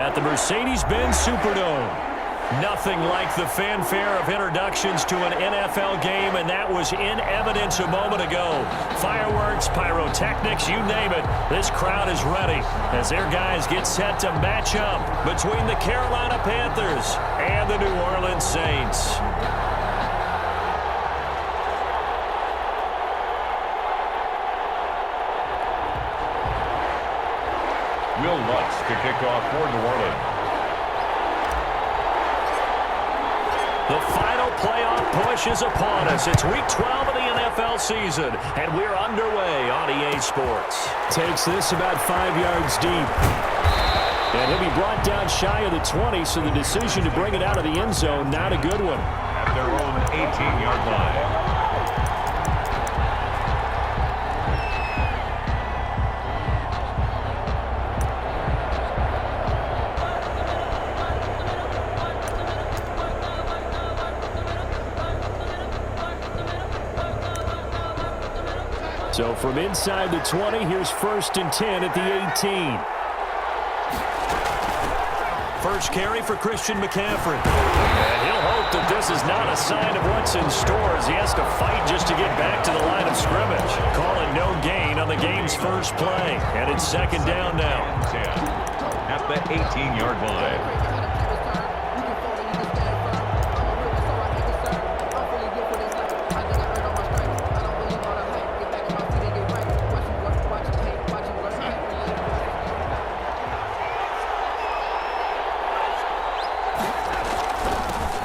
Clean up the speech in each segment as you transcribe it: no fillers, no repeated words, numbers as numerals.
At the Mercedes-Benz Superdome. Nothing like the fanfare of introductions to an NFL game, and that was in evidence a moment ago. Fireworks, pyrotechnics, you name it. This crowd is ready as their guys get set to match up between the Carolina Panthers and the New Orleans Saints. Will Lutz to kick off for New Orleans. The final playoff push is upon us. It's Week 12 of the NFL season, and we're underway on EA Sports. Takes this about 5 yards deep. And he'll be brought down shy of the 20, so the decision to bring it out of the end zone, not a good one. At their own 18-yard line. So from inside the 20, here's 1st and 10 at the 18. First carry for Christian McCaffrey. And he'll hope that this is not a sign of what's in store as he has to fight just to get back to the line of scrimmage. Calling no gain on the game's first play. And it's 2nd down now. At the 18-yard line.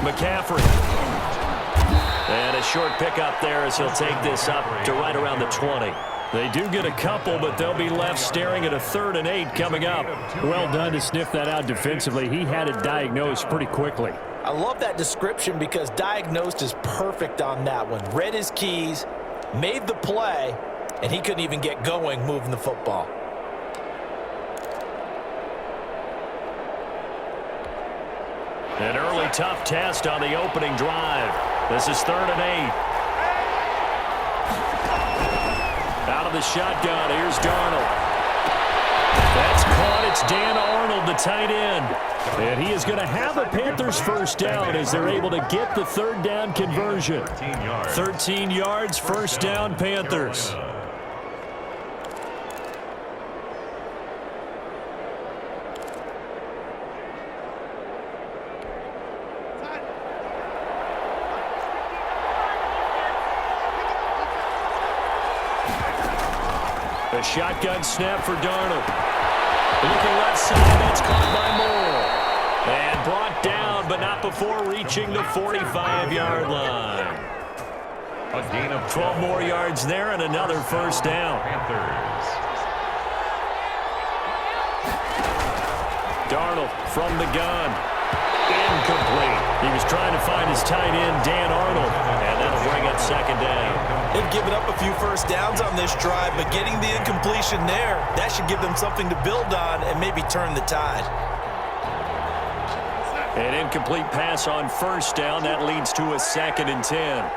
McCaffrey. And a short pickup there as he'll take this up to right around the 20. They do get a couple, but they'll be left staring at a 3rd and 8 coming up. Well done to sniff that out defensively. He had it diagnosed pretty quickly. I love that description because diagnosed is perfect on that one. Read his keys, made the play, and he couldn't even get going moving the football. An early tough test on the opening drive. This is 3rd and 8. Out of the shotgun, here's Darnold. That's caught. It's Dan Arnold, the tight end. And he is going to have a Panthers first down as they're able to get the 3rd down conversion. 13 yards, first down, Panthers. A shotgun snap for Darnold. Looking left side, that's caught by Moore. And brought down, but not before reaching the 45-yard line. A gain of 12 more yards there and another first down. Panthers. Darnold from the gun. Incomplete. He was trying to find his tight end, Dan Arnold, and that'll bring up 2nd down. They've given up a few first downs on this drive, but getting the incompletion there, that should give them something to build on and maybe turn the tide. An incomplete pass on first down. That leads to a 2nd and 10.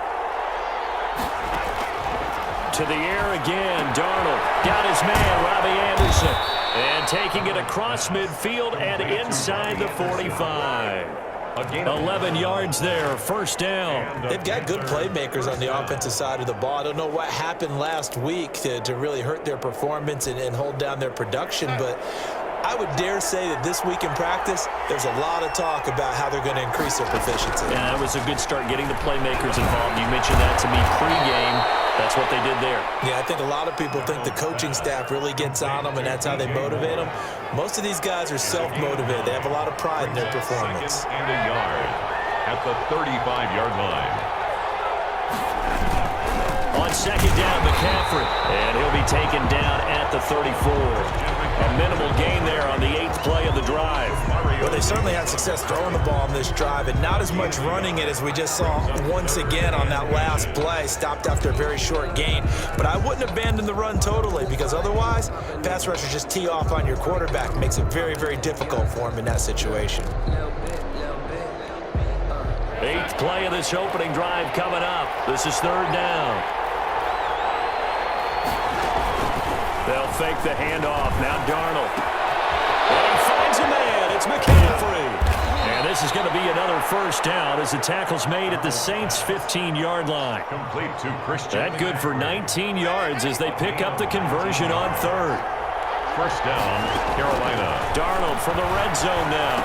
To the air again. Darnold got his man, Robbie Anderson. And taking it across midfield and inside the 45. 11 yards there, first down. They've got good playmakers on the offensive side of the ball. I don't know what happened last week to really hurt their performance and hold down their production, but I would dare say that this week in practice, there's a lot of talk about how they're going to increase their proficiency. Yeah, that was a good start getting the playmakers involved. You mentioned that to me pregame. That's what they did there. Yeah, I think a lot of people think the coaching staff really gets on them, and that's how they motivate them. Most of these guys are self-motivated. They have a lot of pride in their performance. 2nd and a yard at the 35-yard line. On 2nd down, McCaffrey. And he'll be taken down at the 34. A minimal gain there on the 8th play of the drive. Well, they certainly had success throwing the ball on this drive and not as much running it as we just saw once again on that last play. Stopped after a very short gain. But I wouldn't abandon the run totally because otherwise, pass rushers just tee off on your quarterback. Makes it very, very difficult for him in that situation. 8th play of this opening drive coming up. This is 3rd down. They'll fake the handoff. Now Darnold. And he finds a man. It's McCaffrey. this is going to be another first down as the tackle's made at the Saints' 15-yard line. Complete to Christian. That good for 19 yards as they pick up the conversion on third. First down, Carolina. Darnold from the red zone now.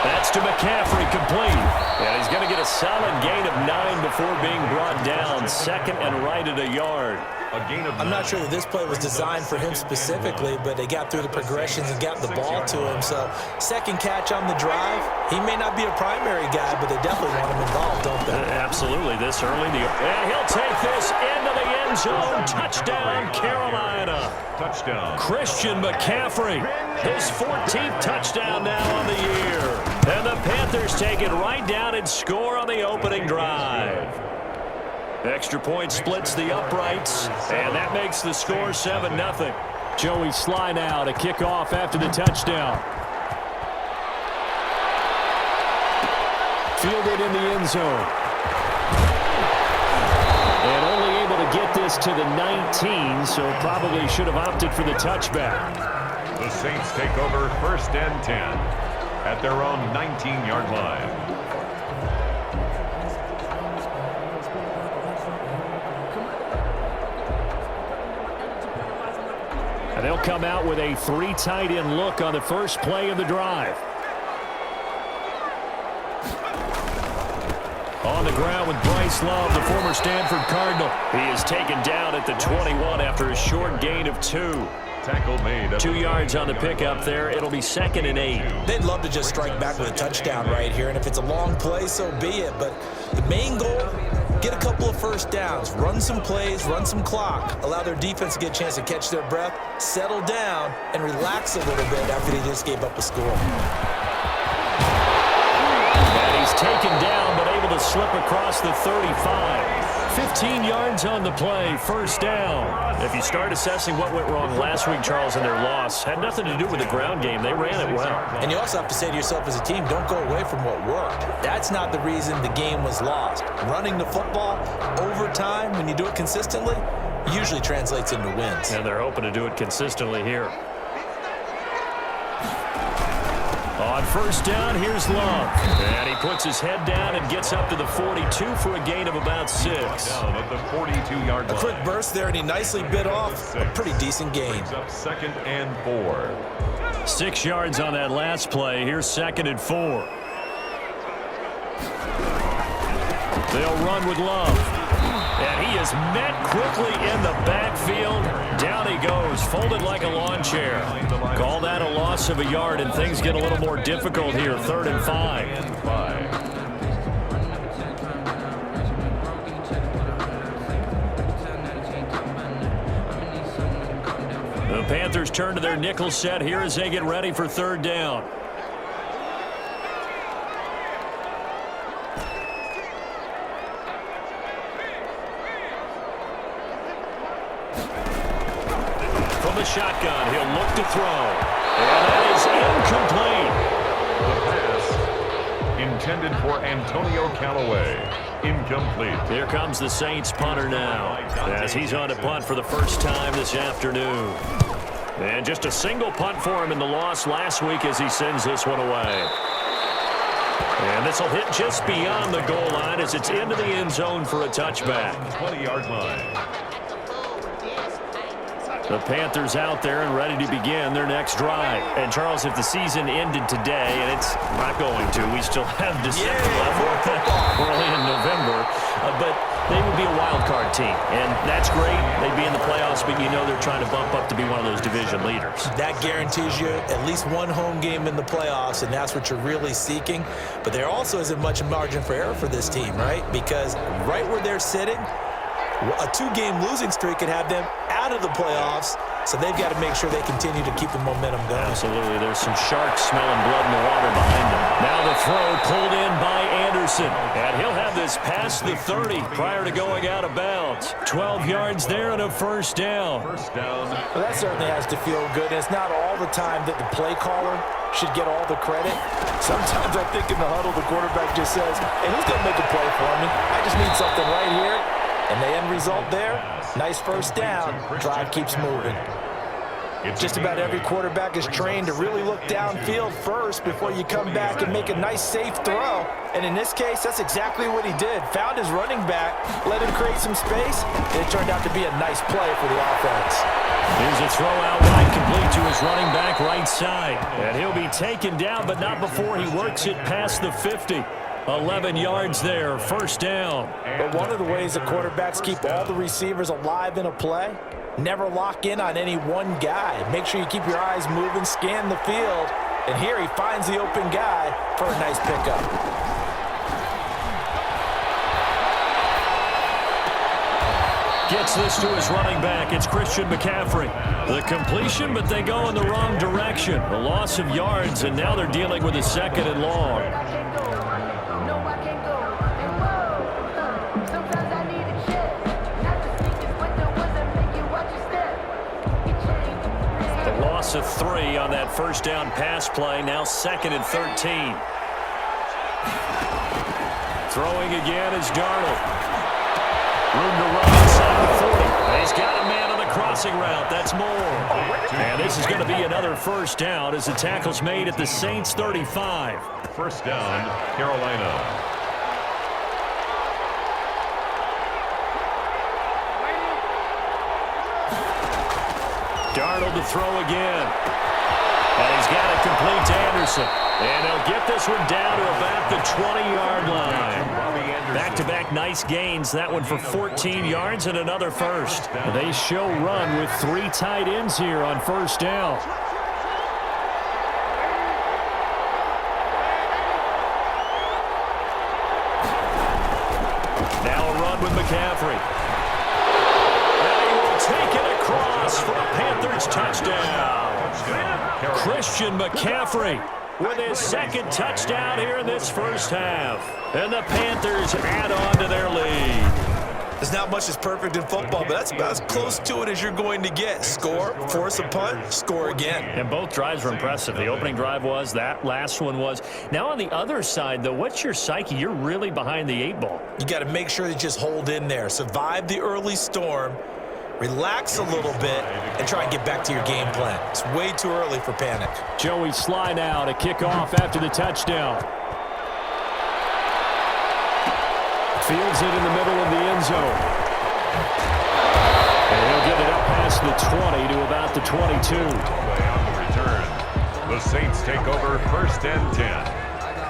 That's to McCaffrey, complete. And he's going to get a solid gain of 9 before being brought down. Second and right at a yard. A gain of 9. I'm not sure that this play was designed for him specifically, but they got through the progressions and got the ball to him. So second catch on the drive. He may not be a primary guy, but they definitely want him involved, don't they? Absolutely. This early. And he'll take this into the end zone. Touchdown, Carolina. Touchdown. Christian McCaffrey. His 14th touchdown now on the year. And the Panthers take it right down and score on the opening drive. Extra point splits the uprights, and that makes the score 7-0. Joey Sly now to kick off after the touchdown. Fielded in the end zone. And only able to get this to the 19, so probably should have opted for the touchback. The Saints take over first and 10 at their own 19-yard line. And they'll come out with a 3 tight end look on the first play of the drive. On the ground with Bryce Love, the former Stanford Cardinal. He is taken down at the 21 after a short gain of 2. Tackle made. 2 yards on the pickup there. It'll be 2nd and 8. They'd love to just strike back with a touchdown right here, and if it's a long play, so be it. But the main goal, get a couple of first downs, run some plays, run some clock, allow their defense to get a chance to catch their breath, settle down, and relax a little bit after they just gave up a score. And he's taken down, but able to slip across the 35. 15 yards on the play, first down. If you start assessing what went wrong last week, Charles, in their loss, had nothing to do with the ground game. They ran it well. And you also have to say to yourself as a team, don't go away from what worked. That's not the reason the game was lost. Running the football over time, when you do it consistently, usually translates into wins. And they're hoping to do it consistently here. On first down, here's Love. And he puts his head down and gets up to the 42 for a gain of about 6. Down at the 42-yard line. A quick burst there, and he nicely bit off a pretty decent gain. Up 2nd and 4. 6 yards on that last play. Here's 2nd and 4. They'll run with Love. And he is met quickly in the backfield. Down he goes, folded like a lawn chair. Call that a loss of a yard, and things get a little more difficult here. 3rd and 5. The Panthers turn to their nickel set here as they get ready for 3rd down. The shotgun, he'll look to throw, and that is incomplete. The pass intended for Antonio Callaway, incomplete. Here comes the Saints punter now, as he's on to punt for the first time this afternoon. And just a single punt for him in the loss last week as he sends this one away. And this will hit just beyond the goal line as it's into the end zone for a touchback. 20-yard line. The Panthers out there and ready to begin their next drive. And, Charles, if the season ended today, and it's not going to, we still have December left, early in November, but they would be a wild card team. And that's great. They'd be in the playoffs, but you know they're trying to bump up to be one of those division leaders. That guarantees you at least one home game in the playoffs, and that's what you're really seeking. But there also isn't much margin for error for this team, right? Because right where they're sitting, a 2-game losing streak could have them out of the playoffs, so they've got to make sure they continue to keep the momentum going. Absolutely. There's some sharks smelling blood in the water behind them. Now the throw pulled in by Anderson, and he'll have this past the 30 prior to going out of bounds. 12 yards there and a first down. First down. Well, that certainly has to feel good. It's not all the time that the play caller should get all the credit. Sometimes I think in the huddle, the quarterback just says, hey, who's going to make a play for me? I just need something right here. And the end result there, nice first down. Drive keeps moving. Just about every quarterback is trained to really look downfield first before you come back and make a nice, safe throw. And in this case, that's exactly what he did. Found his running back, let him create some space, and it turned out to be a nice play for the offense. Here's a throw out wide, complete to his running back right side. And he'll be taken down, but not before he works it past the 50. 11 yards there, first down. But one of the ways that quarterbacks keep all the receivers alive in a play, never lock in on any one guy. Make sure you keep your eyes moving, scan the field. And here he finds the open guy for a nice pickup. Gets this to his running back. It's Christian McCaffrey. The completion, but they go in the wrong direction. A loss of yards, and now they're dealing with a second and long. Loss of 3 on that first down pass play. Now 2nd and 13. Throwing again is Darnold. Room to run inside the 40. He's got a man on the crossing route. That's more. And this is going to be another first down as the tackle's made at the Saints 35. First down, Carolina. Darnold to throw again. And he's got it complete to Anderson. And he'll get this one down to about the 20-yard line. Back-to-back nice gains. That one for 14 yards and another first. They show run with 3 tight ends here on first down. Now a run with McCaffrey. Taken across for a Panthers touchdown. Christian McCaffrey with his 2nd touchdown here in this first half. And the Panthers add on to their lead. There's not much that's perfect in football, but that's about as close to it as you're going to get. Score, force a punt, score again. And both drives were impressive. The opening drive was, that last one was. Now on the other side, though, what's your psyche? You're really behind the 8 ball. You got to make sure you just hold in there. Survive the early storm. Relax a little bit and try and get back to your game plan. It's way too early for panic. Joey Sly now to kick off after the touchdown. Fields it in the middle of the end zone. And he'll get it up past the 20 to about the 22. On the return, the Saints take over 1st and 10.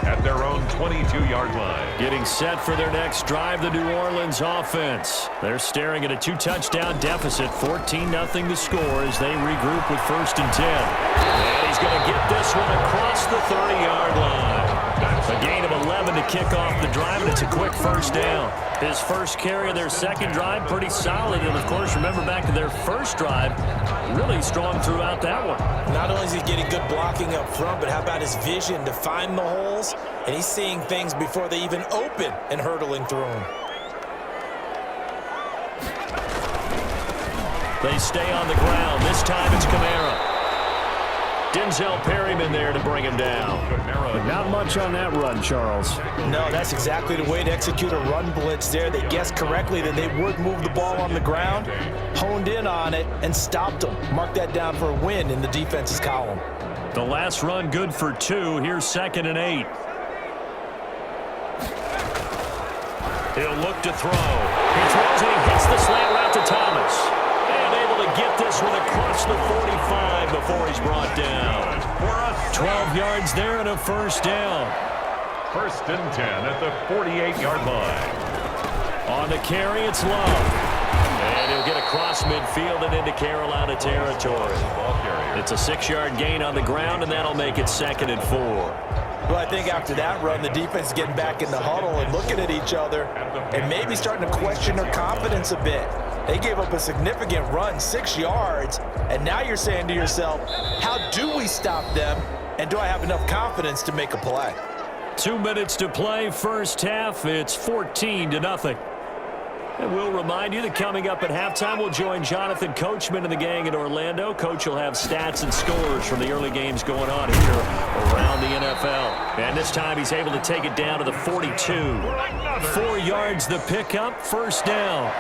At their own 22-yard line. Getting set for their next drive, the New Orleans offense. They're staring at a 2-touchdown deficit, 14-0 the score as they regroup with 1st and 10. And he's going to get this one across the 30-yard line. A gain of 11 to kick off the drive, and it's a quick first down. His first carry of their 2nd drive, pretty solid. And, of course, remember back to their first drive, really strong throughout that one. Not only is he getting good blocking up front, but how about his vision to find the holes? And he's seeing things before they even open and hurdling through them. They stay on the ground. This time it's Kamara. Denzel Perryman there to bring him down. But not much on that run, Charles. No, that's exactly the way to execute a run blitz there. They guessed correctly that they would move the ball on the ground, honed in on it, and stopped them. Mark that down for a win in the defense's column. The last run good for 2. Here's 2nd and 8. He'll look to throw. He throws and he hits the slant route to Thomas. And able to get this one across the 45 before he's brought down. 12 yards there and a first down. 1st and 10 at the 48-yard line. On the carry, it's Love. And he'll get across midfield and into Carolina territory. It's a 6-yard gain on the ground, and that'll make it 2nd and 4. Well, I think after that run, the defense is getting back in the huddle and looking at each other and maybe starting to question their confidence a bit. They gave up a significant run, 6 yards, and now you're saying to yourself, how do we stop them, and do I have enough confidence to make a play? 2 minutes to play, first half. It's 14-0. And we'll remind you that coming up at halftime, we'll join Jonathan Coachman and the gang in Orlando. Coach will have stats and scores from the early games going on here around the NFL. And this time he's able to take it down to the 42. 4 yards the pickup, first down.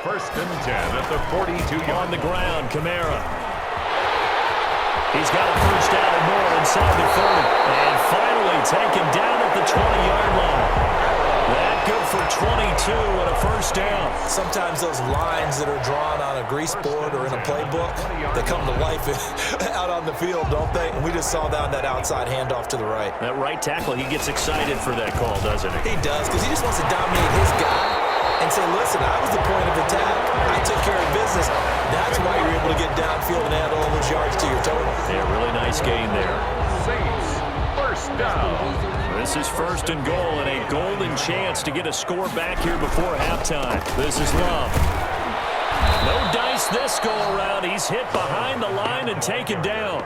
1st and 10 at the 42-yard line. On the ground, Kamara. He's got a first down and more inside the 30. And finally taken down at the 20-yard line. That good for 22 and a first down. Sometimes those lines that are drawn on a grease board or in a playbook, they come to life out on the field, don't they? And we just saw down that outside handoff to the right. That right tackle, he gets excited for that call, doesn't he? He does, because he just wants to dominate his guy and say, listen, I was the point of attack. I took care of business. That's why you're able to get downfield and add all those yards to your total. Yeah, really nice gain there. Saints, first down. This is first and goal and a golden chance to get a score back here before halftime. This is Love. No dice this go around. He's hit behind the line and taken down.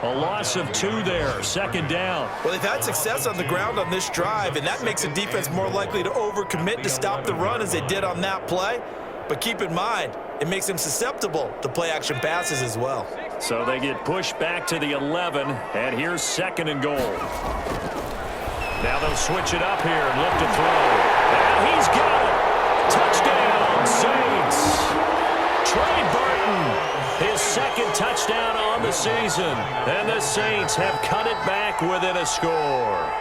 A loss of 2 there, second down. Well, they've had success on the ground on this drive, and that makes the defense more likely to overcommit to stop the run as they did on that play. But keep in mind, it makes them susceptible to play-action passes as well. So they get pushed back to the 11, and here's second and goal. Now they'll switch it up here and look to throw. And he's got it. Touchdown, Saints. Trey Burton, his second touchdown on the season. And the Saints have cut it back within a score.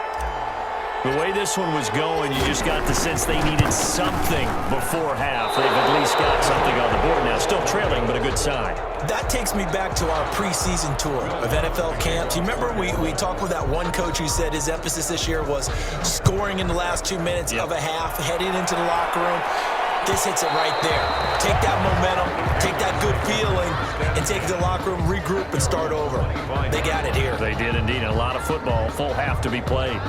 The way this one was going, you just got the sense they needed something before half. They've at least got something on the board now. Still trailing, but a good sign. That takes me back to our preseason tour of NFL camps. You remember we talked with that one coach who said his emphasis this year was scoring in the last 2 minutes of a half, heading into the locker room. This hits it right there. Take that momentum, take that good feeling, and take it to the locker room, regroup, and start over. They got it here. They did indeed. A lot of football, full half to be played.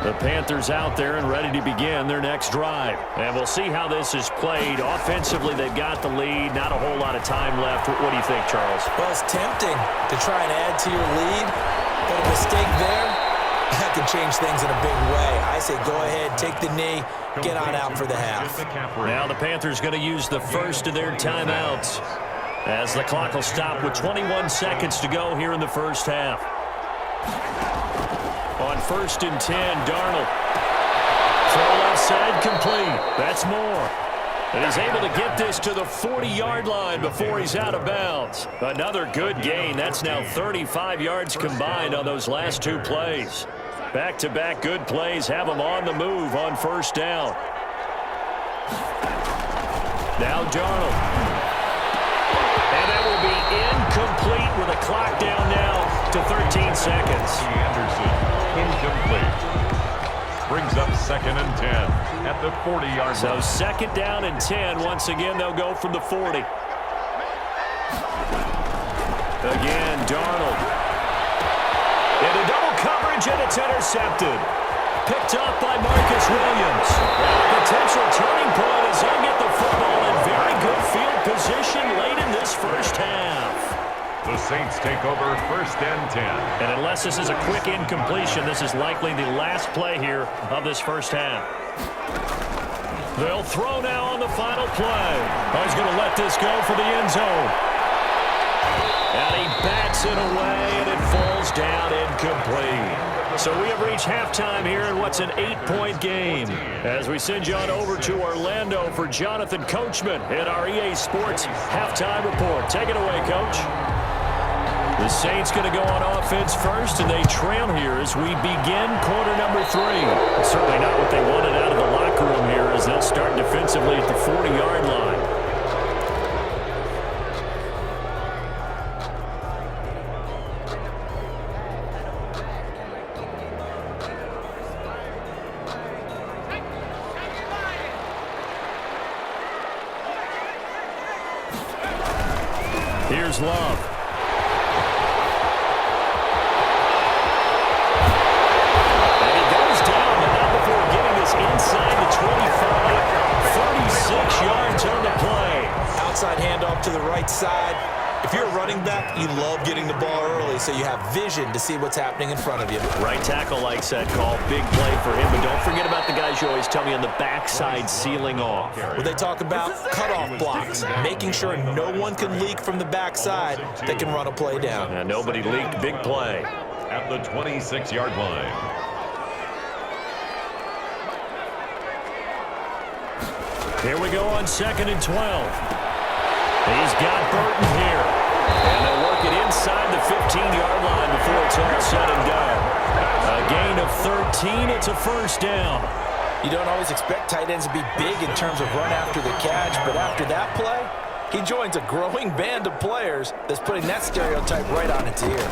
The Panthers out there and ready to begin their next drive. And we'll see how this is played. Offensively, they've got the lead. Not a whole lot of time left. What do you think, Charles? Well, it's tempting to try and add to your lead, but a mistake there, that can change things in a big way. I say go ahead, take the knee, get on out for the half. Now the Panthers going to use the first of their timeouts as the clock will stop with 21 seconds to go here in the first half. On first and 10, Darnold. Throw left side complete. That's more. And he's able to get this to the 40-yard line before he's out of bounds. Another good gain. That's now 35 yards combined on those last 2 plays. Back-to-back good plays have him on the move on first down. Now Darnold. And that will be incomplete with a clock down now to 13 seconds. Anderson. Incomplete. Brings up second and 10 at the 40-yard line. So second down and 10. Once again, they'll go from the 40. Again, Darnold. Into double coverage, and it's intercepted. Picked up by Marcus Williams. And a potential turning point as they get the football in very good field position late in this first half. The Saints take over first and 10. And unless this is a quick incompletion, this is likely the last play here of this first half. They'll throw now on the final play. Oh, he's going to let this go for the end zone. And he bats it away, and it falls down incomplete. So we have reached halftime here in what's an 8-point game. As we send you on over to Orlando for Jonathan Coachman in our EA Sports Halftime Report. Take it away, Coach. The Saints going to go on offense first, and they trail here as we begin quarter number 3. Certainly not what they wanted out of the locker room here as they'll start defensively at the 40-yard line. Here's Love. Inside the 25, 36 yards on the play. Outside handoff to the right side. If you're a running back, you love getting the ball early so you have vision to see what's happening in front of you. Right tackle likes that call. Big play for him. But don't forget about the guys you always tell me on the backside sealing off. Well, they talk about cutoff blocks, making sure no one can leak from the backside that can run a play down. And nobody leaked. Big play. At the 26-yard line. Here we go on second and 12. He's got Burton here. And they'll work it inside the 15-yard line before it's all said and done. A gain of 13. It's a first down. You don't always expect tight ends to be big in terms of run after the catch, but after that play, he joins a growing band of players that's putting that stereotype right on its ear.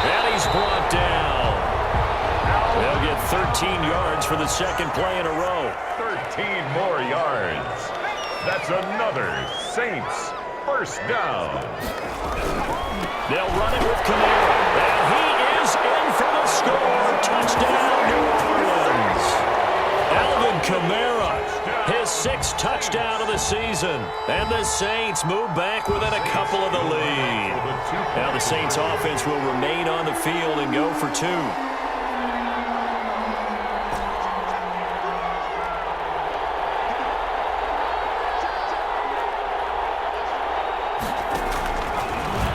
And he's brought down. They'll get 13 yards for the second play in a row. 13 more yards. That's another Saints first down. They'll run it with Kamara. And he is in for the score. Touchdown, New Orleans. Alvin Kamara, his 6th touchdown of the season. And the Saints move back within a couple of the lead. Now the Saints offense will remain on the field and go for 2.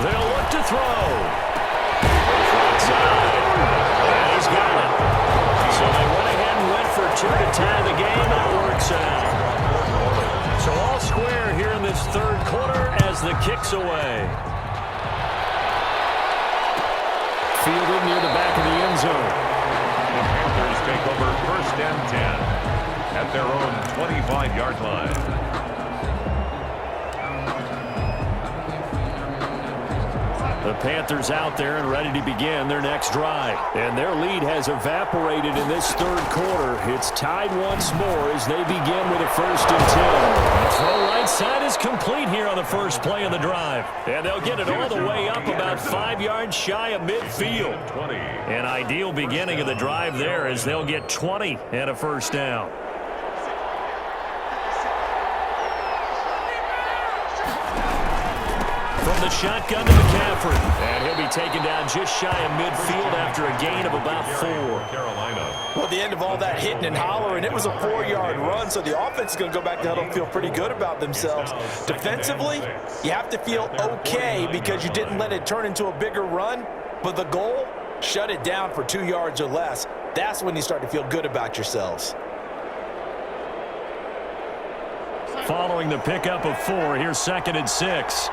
They'll look to throw. Right side. And he's got it. So they went ahead and went for 2 to tie the game, and it works out. So all square here in this third quarter as the kick's away. Fielded near the back of the end zone. The Panthers take over first and 10 at their own 25-yard line. The Panthers out there and ready to begin their next drive. And their lead has evaporated in this third quarter. It's tied once more as they begin with a 1st and 10. The throw right side is complete here on the first play of the drive. And they'll get it all the way up about 5 yards shy of midfield. An ideal beginning of the drive there as they'll get 20 and a first down. From the shotgun to McCaffrey. And he'll be taken down just shy of midfield after a gain of about 4. Well, at the end of all that hitting and hollering, it was a 4-yard run, so the offense is going to go back to huddle and feel pretty good about themselves. Defensively, you have to feel okay because you didn't let it turn into a bigger run, but the goal, shut it down for 2 yards or less. That's when you start to feel good about yourselves. Following the pickup of 4, here's 2nd and 6.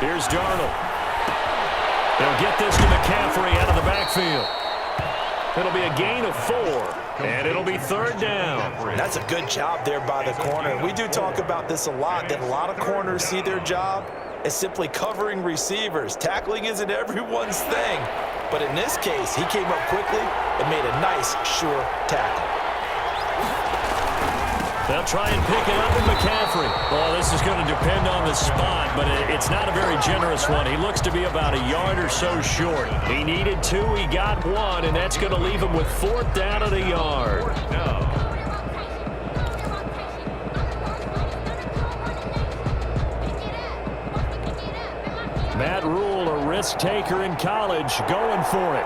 Here's Darnold. They'll get this to McCaffrey out of the backfield. It'll be a gain of 4, and it'll be 3rd down. That's a good job there by the corner. We do talk about this a lot, that a lot of corners see their job as simply covering receivers. Tackling isn't everyone's thing, but in this case, he came up quickly and made a nice, sure tackle. They'll try and pick it up with McCaffrey. Well, this is going to depend on the spot, but it's not a very generous one. He looks to be about a yard or so short. He needed 2, he got 1, and that's going to leave him with 4th down at a yard. Matt Rule, a risk taker in college, going for it.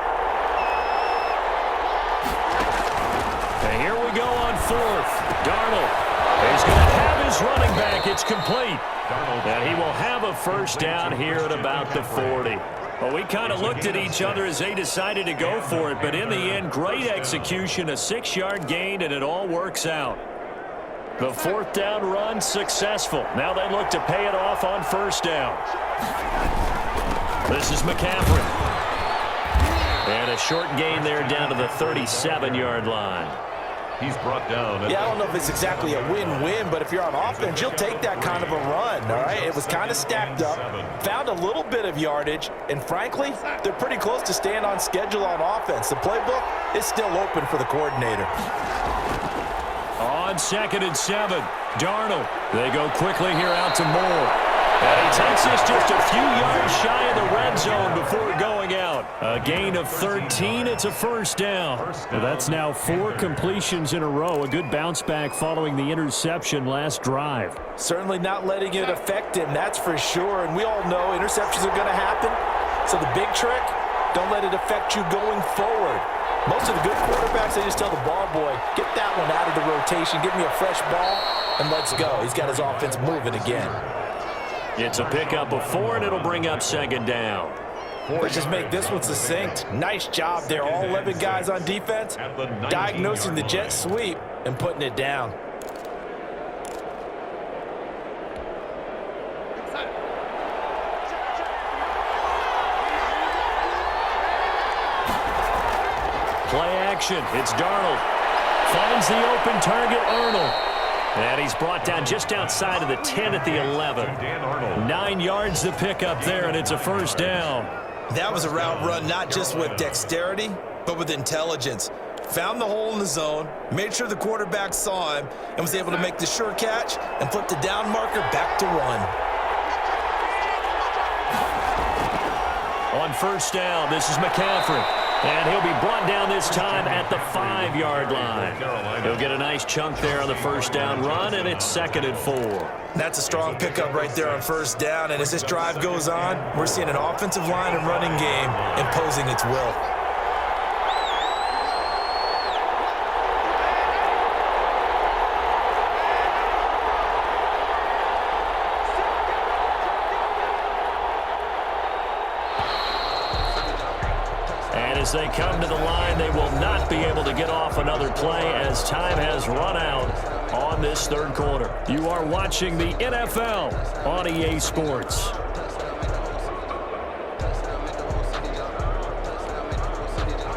And here we go on 4th. Darnold. He's going to have his running back. It's complete. And he will have a first down here at about the 40. Well, we kind of looked at each other as they decided to go for it, but in the end, great execution, a 6-yard gain, and it all works out. The 4th down run successful. Now they look to pay it off on 1st down. This is McCaffrey. And a short gain there down to the 37-yard line. He's brought down. Yeah, I don't know if it's exactly a win-win, but if you're on offense, you'll take that kind of a run, all right? It was kind of stacked up, found a little bit of yardage, and frankly, they're pretty close to staying on schedule on offense. The playbook is still open for the coordinator. On 2nd and 7, Darnold. They go quickly here out to Moore. And he takes this just a few yards shy of the red zone before going out. A gain of 13. It's a first down. Well, that's now 4 completions in a row. A good bounce back following the interception last drive. Certainly not letting it affect him, that's for sure. And we all know interceptions are going to happen. So the big trick, don't let it affect you going forward. Most of the good quarterbacks, they just tell the ball boy, get that one out of the rotation, give me a fresh ball, and let's go. He's got his offense moving again. It's a pickup of 4, and it'll bring up 2nd down. Let's just make this one succinct. Nice job there, all 11 guys on defense, diagnosing the jet sweep and putting it down. Play action. It's Darnold. Finds the open target, Arnold. And he's brought down just outside of the 10 at the 11. 9 yards to pick up there, and it's a first down. That was a route run not just with dexterity, but with intelligence. Found the hole in the zone, made sure the quarterback saw him, and was able to make the sure catch and flip the down marker back to 1. On first down, this is McCaffrey. And he'll be brought down this time at the 5-yard line. He'll get a nice chunk there on the first down run, and it's 2nd and 4. That's a strong pickup right there on first down, and as this drive goes on, we're seeing an offensive line and running game imposing its will. As they come to the line, they will not be able to get off another play as time has run out on this third quarter. You are watching the NFL on EA Sports.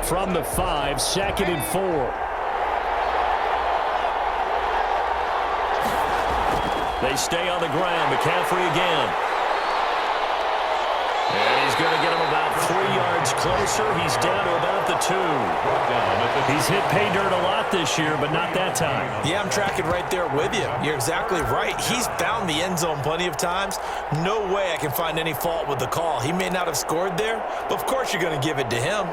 From the 5, 2nd and 4. They stay on the ground. McCaffrey again. And he's going to get him about 3 yards closer. He's down to about the 2. He's hit pay dirt a lot this year, but not that time. Yeah, I'm tracking right there with you. You're exactly right. He's found the end zone plenty of times. No way I can find any fault with the call. He may not have scored there, but of course you're going to give it to him.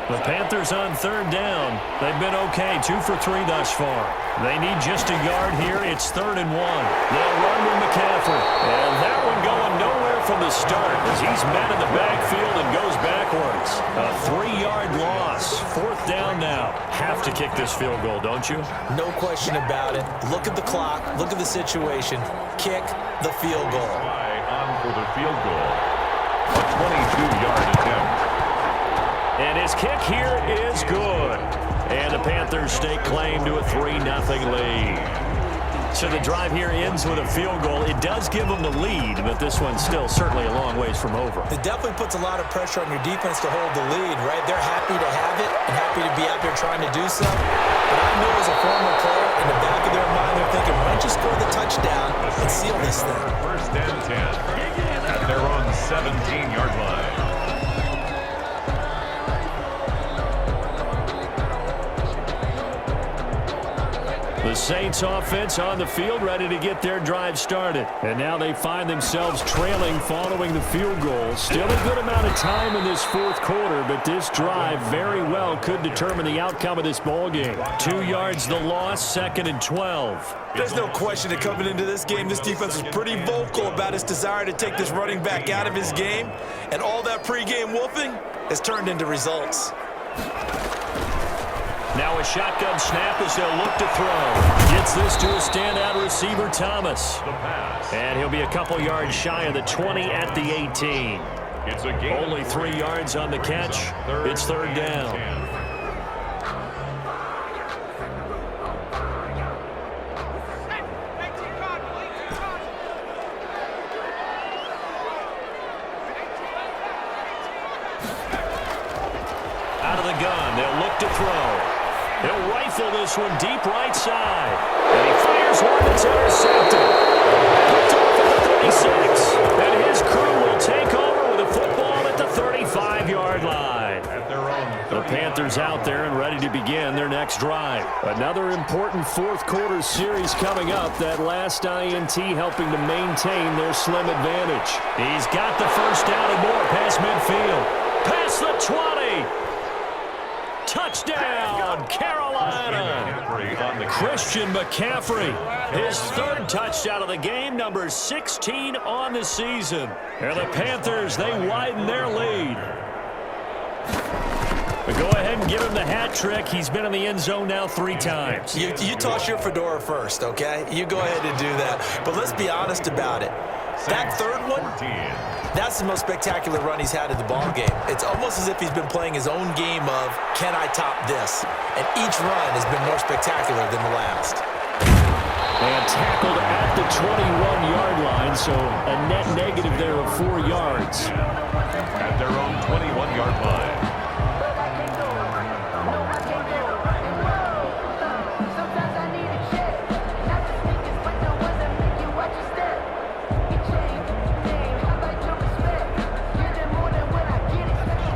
The Panthers on third down. They've been okay, 2 for 3 thus far. They need just a yard here. It's 3rd and 1. They'll run with McCaffrey. And that one going nowhere from the start as he's met in the backfield and goes backwards. A 3-yard loss. 4th down now. Have to kick this field goal, don't you? No question about it. Look at the clock. Look at the situation. Kick the field goal. On for the field goal. A 22-yard attempt. And his kick here is good. And the Panthers stake claim to a 3-0 lead. So the drive here ends with a field goal. It does give them the lead, but this one's still certainly a long ways from over. It definitely puts a lot of pressure on your defense to hold the lead, right? They're happy to have it and happy to be out there trying to do so. But I know as a former player, in the back of their mind, they're thinking, why don't you score the touchdown and seal this thing? 1st and 10 at their own 17-yard line. The Saints offense on the field ready to get their drive started. And now they find themselves trailing following the field goal. Still a good amount of time in this 4th quarter, but this drive very well could determine the outcome of this ball game. 2 yards the loss, 2nd and 12. There's no question that coming into this game, this defense was pretty vocal about its desire to take this running back out of his game. And all that pregame wolfing has turned into results. Now a shotgun snap as they'll look to throw. Gets this to a standout receiver, Thomas. And he'll be a couple yards shy of the 20 at the 18. It's a game. Only 3 yards on the catch. It's 3rd down. Out of the gun, they'll look to throw. He'll rifle this one deep right side. And he fires one that's intercepted. Picked off at the 36. And his crew will take over with a football at the 35-yard line. The Panthers out there and ready to begin their next drive. Another important 4th quarter series coming up. That last INT helping to maintain their slim advantage. He's got the first down and more past midfield. Past the 20. Touchdown, Carolina. Christian McCaffrey, his 3rd touchdown of the game, number 16 on the season. And the Panthers, they widen their lead. But go ahead and give him the hat trick. He's been in the end zone now 3 times. You toss your fedora first, okay? You go ahead and do that. But let's be honest about it. That 3rd one, That's the most spectacular run he's had in the ball game. It's almost as if he's been playing his own game of, can I top this? And each run has been more spectacular than the last. And tackled at the 21-yard line, so a net negative there of 4 yards. At their own 21-yard line.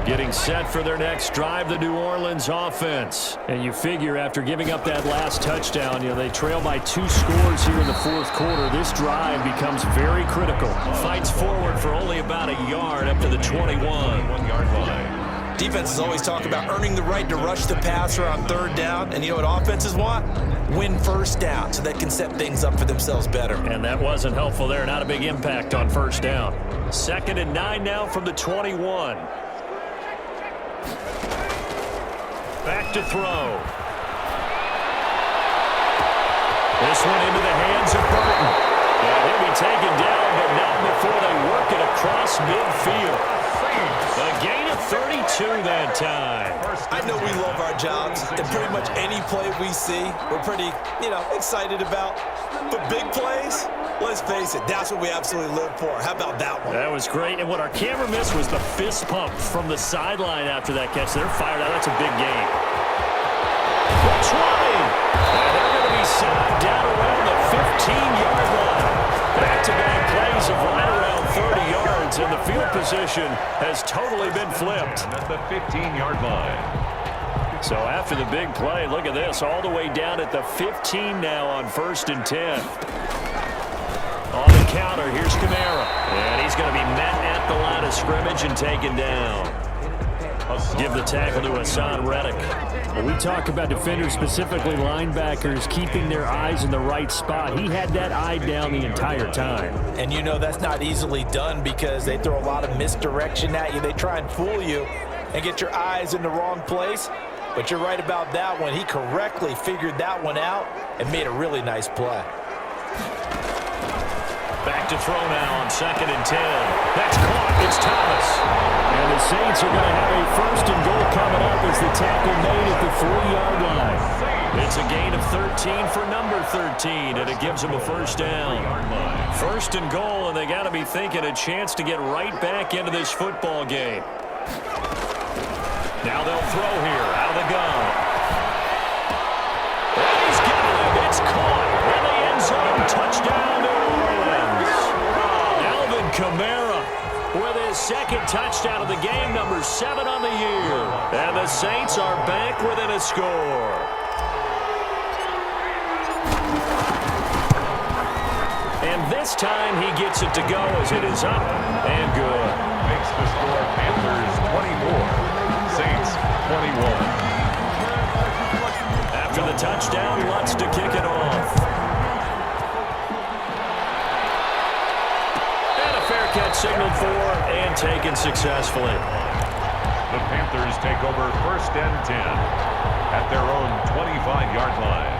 Getting set for their next drive, the New Orleans offense. And you figure after giving up that last touchdown, they trail by 2 scores here in the fourth quarter. This drive becomes very critical. Fights forward for only about a yard up to the 21-yard line. Defenses always talk about earning the right to rush the passer on third down. And you know what offenses want? Win first down so they can set things up for themselves better. And that wasn't helpful there. Not a big impact on first down. 2nd and 9 now from the 21. Back to throw. This one into the hands of Burton. And he'll be taken down, but not before they work it across midfield. A gain of 32 that time. I know we love our jobs, and pretty much any play we see, we're pretty, excited about. But big plays, let's face it, that's what we absolutely live for. How about that one? That was great. And what our camera missed was the fist pump from the sideline after that catch. They're fired out. That's a big game. Trying. And they're going to be set down around the 15-yard line. Back-to-back plays of right around 30 yards, and the field position has totally been flipped. At the 15-yard line. So after the big play, look at this, all the way down at the 15 now on 1st and 10. On the counter, here's Kamara. And he's going to be met at the line of scrimmage and taken down. Give the tackle to Hassan Reddick. When we talk about defenders, specifically linebackers, keeping their eyes in the right spot, he had that eye down the entire time. And that's not easily done because they throw a lot of misdirection at you. They try and fool you and get your eyes in the wrong place. But you're right about that one. He correctly figured that one out and made a really nice play. Back to throw now on 2nd and 10. That's caught. It's Thomas. And the Saints are going to have a 1st and goal coming up as the tackle made at the 3-yard line. It's a gain of 13 for number 13, and it gives them a 1st down. 1st and goal, and they got to be thinking a chance to get right back into this football game. Now they'll throw here out of the gun. And he's got him. It's caught in the end zone. Touchdown, New Orleans. Alvin Kamara with his 2nd touchdown of the game, number 7 on the year. And the Saints are back within a score. And this time he gets it to go as it is up and good. Makes the score Panthers 24. Saints 21. After the touchdown, Lutz to kick it off. And a fair catch signaled for and taken successfully. The Panthers take over 1st and 10 at their own 25-yard line.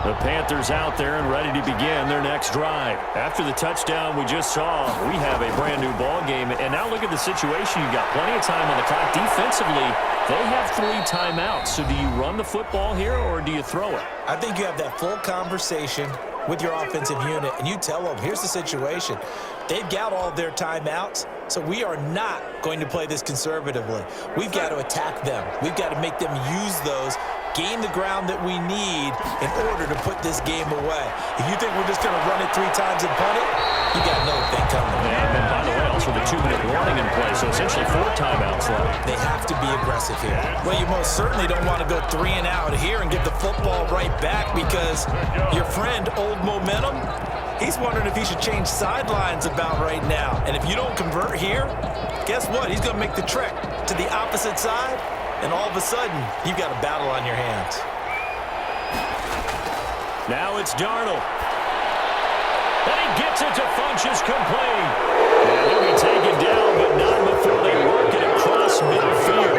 The Panthers out there and ready to begin their next drive. After the touchdown we just saw, we have a brand new ball game. And now look at the situation. You've got plenty of time on the clock. Defensively, they have 3 timeouts. So do you run the football here or do you throw it? I think you have that full conversation with your offensive unit, and you tell them, here's the situation. They've got all their timeouts, so we are not going to play this conservatively. We've got to attack them. We've got to make them use those, gain the ground that we need in order to put this game away. If you think we're just going to run it 3 times and punt it, you got another thing coming. And then, by the way, also the 2-minute warning in play, so essentially 4 timeouts left. They have to be aggressive here. Well, you most certainly don't want to go 3 and out here and get the football right back because your friend, Old Momentum, he's wondering if he should change sidelines about right now. And if you don't convert here, guess what? He's going to make the trek to the opposite side, and all of a sudden, you've got a battle on your hands. Now it's Darnold. And he gets it to Funchess complete. And he'll be taken down, but not before they work it across midfield.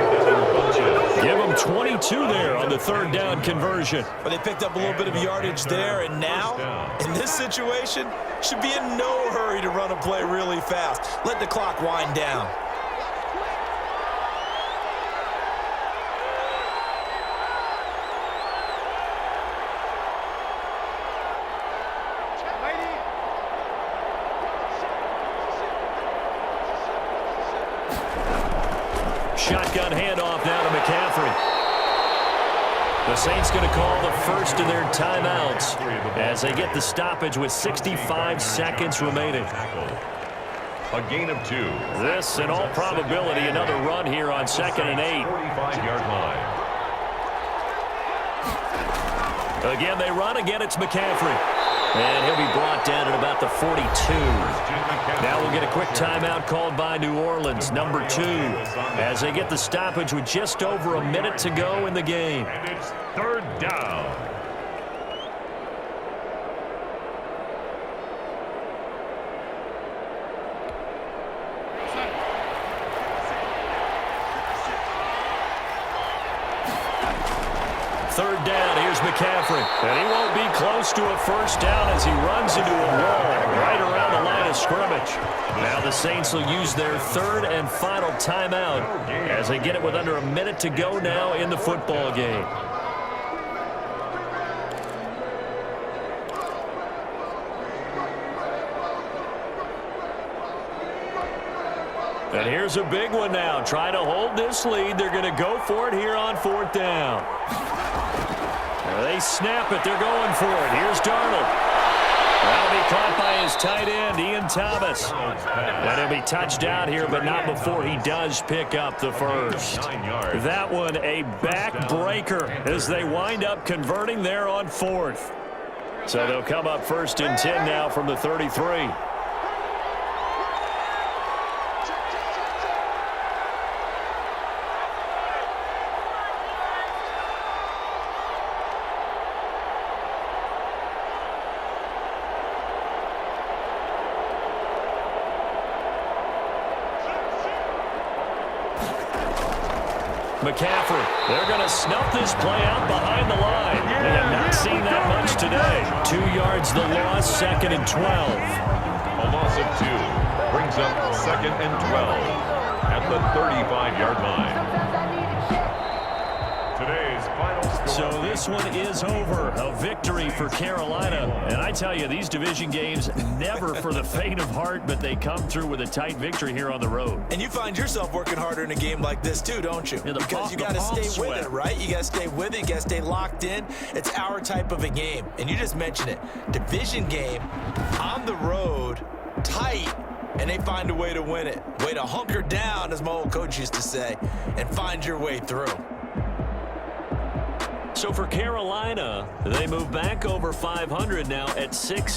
Give them 22 there on the third down conversion. But they picked up a little bit of yardage there, and now, in this situation, should be in no hurry to run a play really fast. Let the clock wind down. Shotgun handoff now to McCaffrey. The Saints going to call the first of their timeouts as they get the stoppage with 65 seconds remaining. A gain of 2. This, in all probability, another run here on 2nd and 8. 45-yard line. Again, they run. Again, it's McCaffrey. And he'll be brought down at about the 42. Now we'll get a quick timeout called by New Orleans, number 2, as they get the stoppage with just over a minute to go in the game. And it's 3rd down. Third down, here's McCaffrey. And he won't be close to a first down as he runs into a wall right around the line of scrimmage. Now the Saints will use their third and final timeout as they get it with under a minute to go now in the football game. And here's a big one now. Trying to hold this lead. They're going to go for it here on 4th down. They snap it. They're going for it. Here's Darnold. That'll be caught by his tight end, Ian Thomas. And he'll be touched out here, but not before he does pick up the first. That one a backbreaker as they wind up converting there on 4th. So they'll come up 1st and 10 now from the 33. McCaffrey, they're going to snuff this play out behind the line. They have not seen that much today. 2 yards the loss, 2nd and 12. A loss of 2 brings up 2nd and 12 at the 35-yard line. Today's final score. So this one is over. A victory for Carolina. And I tell you, these division games never for the faint of heart, but they come through with a tight victory here on the road. And you find yourself working harder in a game like this too, don't you? Yeah, because you got to stay with it, right? You got to stay with it. You got to stay locked in. It's our type of a game. And you just mentioned it. Division game, on the road, tight, and they find a way to win it. Way to hunker down, as my old coach used to say, and find your way through. So for Carolina, they move back over 500 now at 6.